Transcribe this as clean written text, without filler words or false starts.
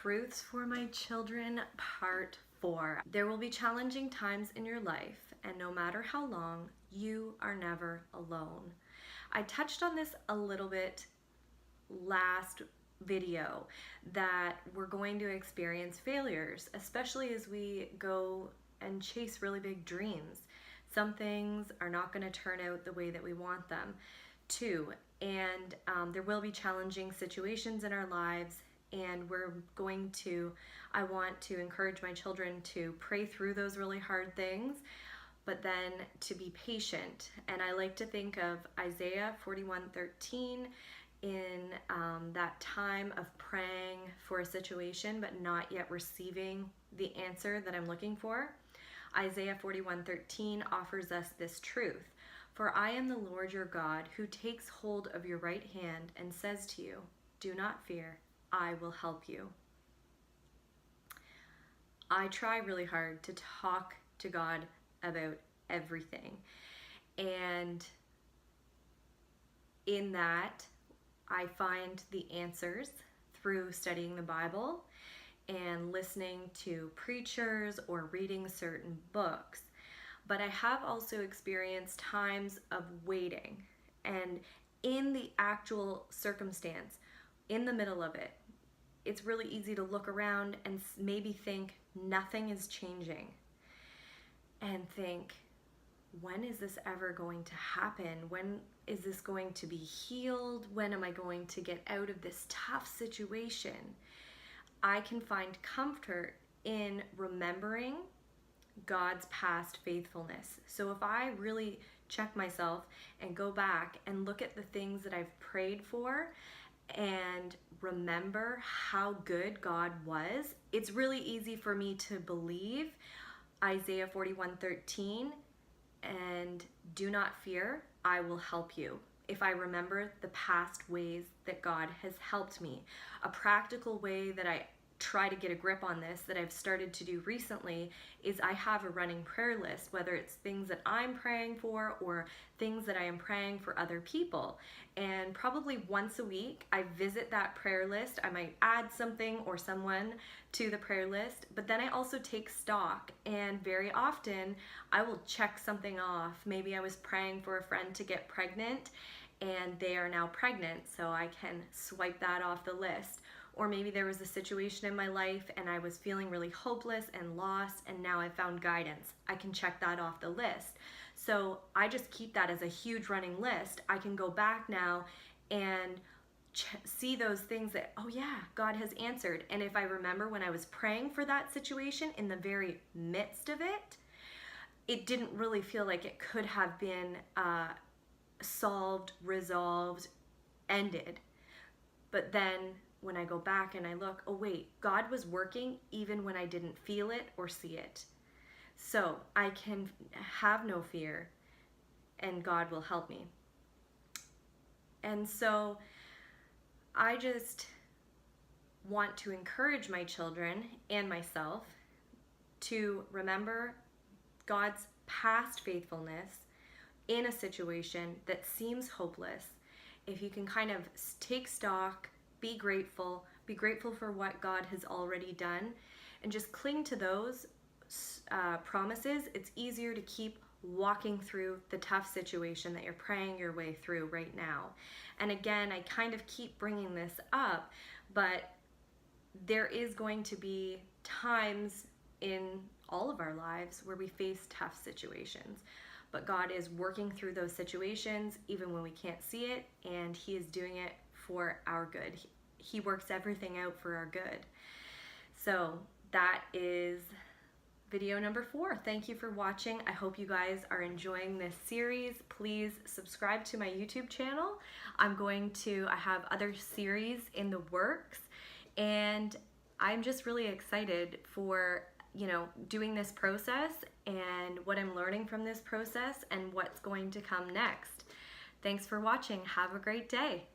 Truths for My Children, Part 4. There will be challenging times in your life, and no matter how long, you are never alone. I touched on this a little bit last video, that we're going to experience failures, especially as we go and chase really big dreams. Some things are not going to turn out the way that we want them to, and there will be challenging situations in our lives. And I want to encourage my children to pray through those really hard things, but then to be patient. And I like to think of Isiah 41:13 in that time of praying for a situation, but not yet receiving the answer that I'm looking for. Isiah 41:13 offers us this truth. For I am the Lord your God, who takes hold of your right hand and says to you, do not fear. I will help you. I try really hard to talk to God about everything. And in that, I find the answers through studying the Bible and listening to preachers or reading certain books. But I have also experienced times of waiting, and in the actual circumstance, in the middle of it, it's really easy to look around and maybe think nothing is changing and think, when is this ever going to happen? When is this going to be healed? When am I going to get out of this tough situation? I can find comfort in remembering God's past faithfulness. So if I really check myself and go back and look at the things that I've prayed for and remember how good God was, it's really easy for me to believe Isiah 41:13 and do not fear, I will help you. If I remember the past ways that God has helped me. A practical way that I try to get a grip on this that I've started to do recently is I have a running prayer list, whether it's things that I'm praying for or things that I am praying for other people. And probably once a week I visit that prayer list. I might add something or someone to the prayer list, but then I also take stock, and very often I will check something off. Maybe I was praying for a friend to get pregnant and they are now pregnant, so I can swipe that off the list. Or maybe there was a situation in my life and I was feeling really hopeless and lost, and now I found guidance. I can check that off the list. So I just keep that as a huge running list. I can go back now and see those things that, oh yeah, God has answered. And if I remember when I was praying for that situation in the very midst of it, it didn't really feel like it could have been solved, resolved, ended. But then when I go back and I look, oh wait, God was working even when I didn't feel it or see it. So I can have no fear and God will help me. And so I just want to encourage my children and myself to remember God's past faithfulness in a situation that seems hopeless. If you can kind of take stock, be grateful for what God has already done, and just cling to those promises, it's easier to keep walking through the tough situation that you're praying your way through right now. And again, I kind of keep bringing this up, but there is going to be times in all of our lives where we face tough situations. But God is working through those situations even when we can't see it, and He is doing it for our good. He works everything out for our good. So that is video number 4. Thank you for watching. I hope you guys are enjoying this series. Please subscribe to my YouTube channel. I have other series in the works, and I'm just really excited for doing this process and what I'm learning from this process and what's going to come next. Thanks for watching. Have a great day.